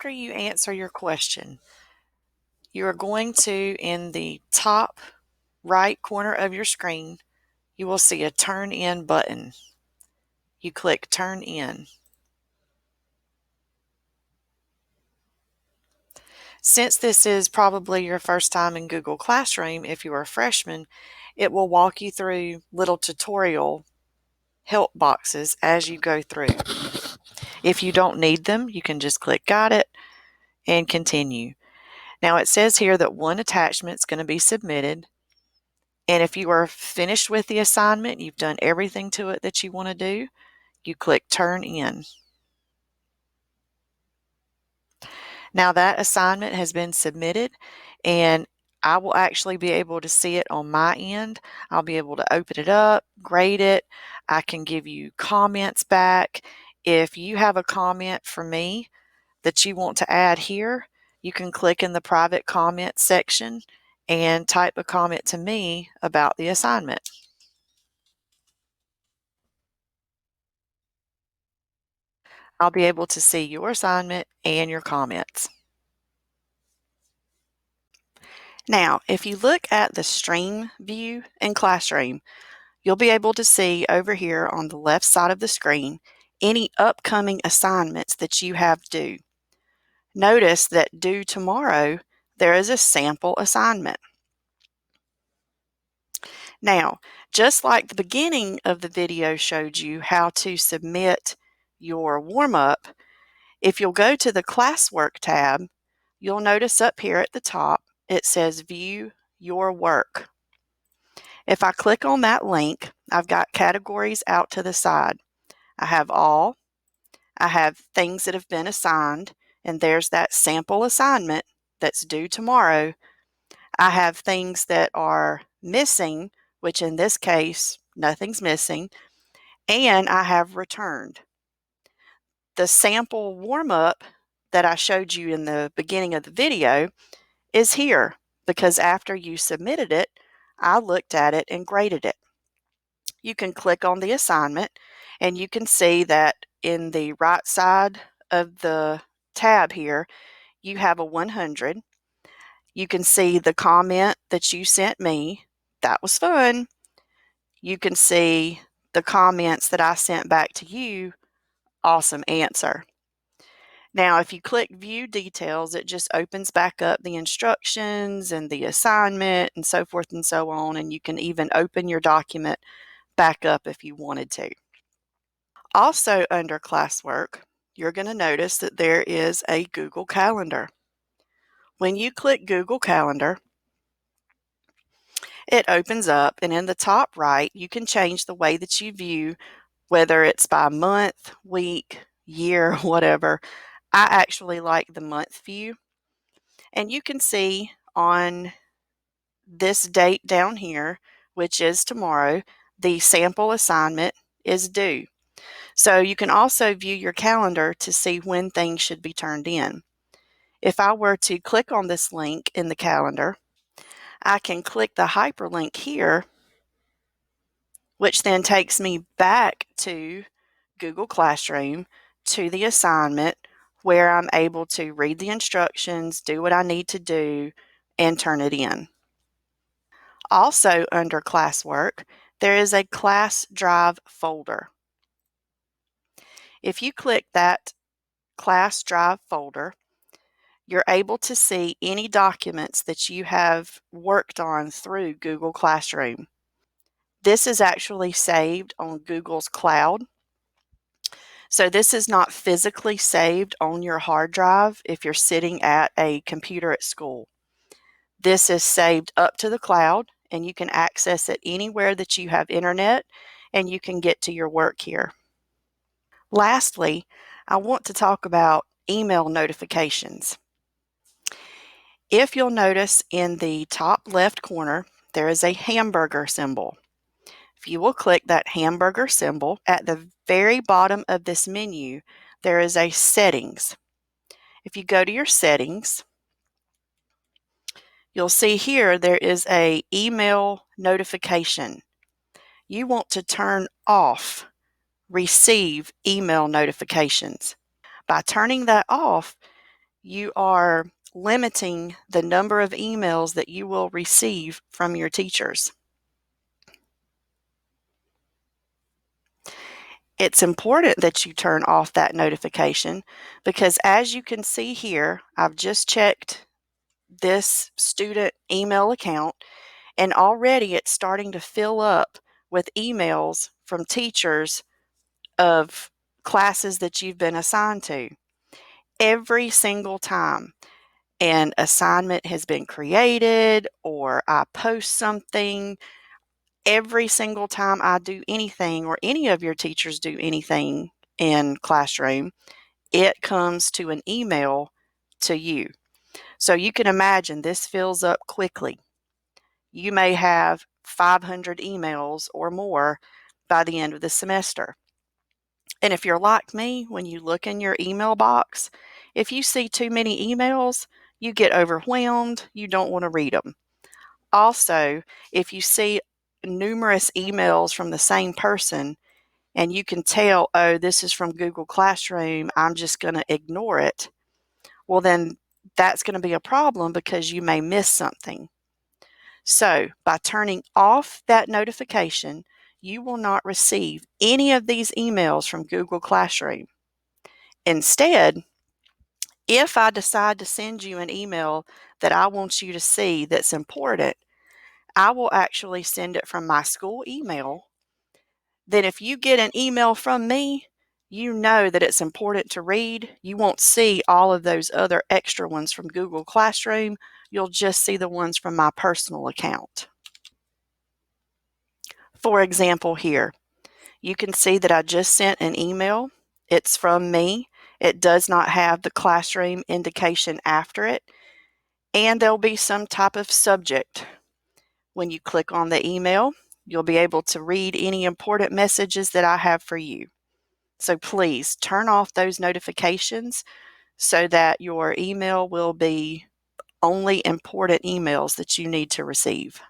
after you answer your question, you are going to, in the top right corner of your screen, you will see a Turn In button. You click Turn In. Since this is probably your first time in Google Classroom, if you are a freshman, it will walk you through little tutorial help boxes as you go through. If you don't need them, you can just click Got It and continue. Now it says here that one attachment is going to be submitted. And if you are finished with the assignment, you've done everything to it that you want to do, you click Turn In. Now that assignment has been submitted, and I will actually be able to see it on my end. I'll be able to open it up, grade it. I can give you comments back. If you have a comment for me that you want to add here, you can click in the private comment section and type a comment to me about the assignment. I'll be able to see your assignment and your comments. Now, if you look at the stream view in Classroom, you'll be able to see over here on the left side of the screen any upcoming assignments that you have due. Notice that due tomorrow, there is a sample assignment. Now, just like the beginning of the video showed you how to submit your warm-up, if you'll go to the Classwork tab, you'll notice up here at the top, it says View Your Work. If I click on that link, I've got categories out to the side. I have all, I have things that have been assigned, and there's that sample assignment that's due tomorrow. I have things that are missing, which in this case, nothing's missing, and I have returned. The sample warm-up that I showed you in the beginning of the video is here because after you submitted it, I looked at it and graded it. You can click on the assignment and you can see that in the right side of the tab here, you have a 100. You can see the comment that you sent me. That was fun. You can see the comments that I sent back to you. Awesome answer. Now, if you click View Details, it just opens back up the instructions and the assignment and so forth and so on, and you can even open your document back up if you wanted to. Also under Classwork, you're going to notice that there is a Google Calendar. When you click Google Calendar, it opens up, and in the top right, you can change the way that you view, whether it's by month, week, year, whatever. I actually like the month view. And you can see on this date down here, which is tomorrow, the sample assignment is due. So you can also view your calendar to see when things should be turned in. If I were to click on this link in the calendar, I can click the hyperlink here, which then takes me back to Google Classroom to the assignment where I'm able to read the instructions, do what I need to do, and turn it in. Also under Classwork, there is a Class Drive folder. If you click that Class Drive folder, you're able to see any documents that you have worked on through Google Classroom. This is actually saved on Google's cloud. So this is not physically saved on your hard drive if you're sitting at a computer at school. This is saved up to the cloud, and you can access it anywhere that you have internet, and you can get to your work here. Lastly, I want to talk about email notifications. If you'll notice in the top left corner, there is a hamburger symbol. If you will click that hamburger symbol, at the very bottom of this menu, there is a settings. If you go to your settings, you'll see here there is a email notification. You want to turn off receive email notifications. By turning that off, you are limiting the number of emails that you will receive from your teachers. It's important that you turn off that notification because, as you can see here, I've just checked this student email account, and already it's starting to fill up with emails from teachers of classes that you've been assigned to. Every single time an assignment has been created or I post something, every single time I do anything or any of your teachers do anything in Classroom, it comes to an email to you. So you can imagine this fills up quickly. You may have 500 emails or more by the end of the semester. And if you're like me, when you look in your email box, if you see too many emails, you get overwhelmed, you don't want to read them. Also, if you see numerous emails from the same person and you can tell, oh, this is from Google Classroom, I'm just going to ignore it, well, then that's going to be a problem because you may miss something. So, by turning off that notification, you will not receive any of these emails from Google Classroom. Instead, if I decide to send you an email that I want you to see that's important, I will actually send it from my school email. Then if you get an email from me, you know that it's important to read. You won't see all of those other extra ones from Google Classroom. You'll just see the ones from my personal account. For example, here, you can see that I just sent an email. It's from me. It does not have the Classroom indication after it, and there'll be some type of subject. When you click on the email, you'll be able to read any important messages that I have for you. So please turn off those notifications so that your email will be only important emails that you need to receive.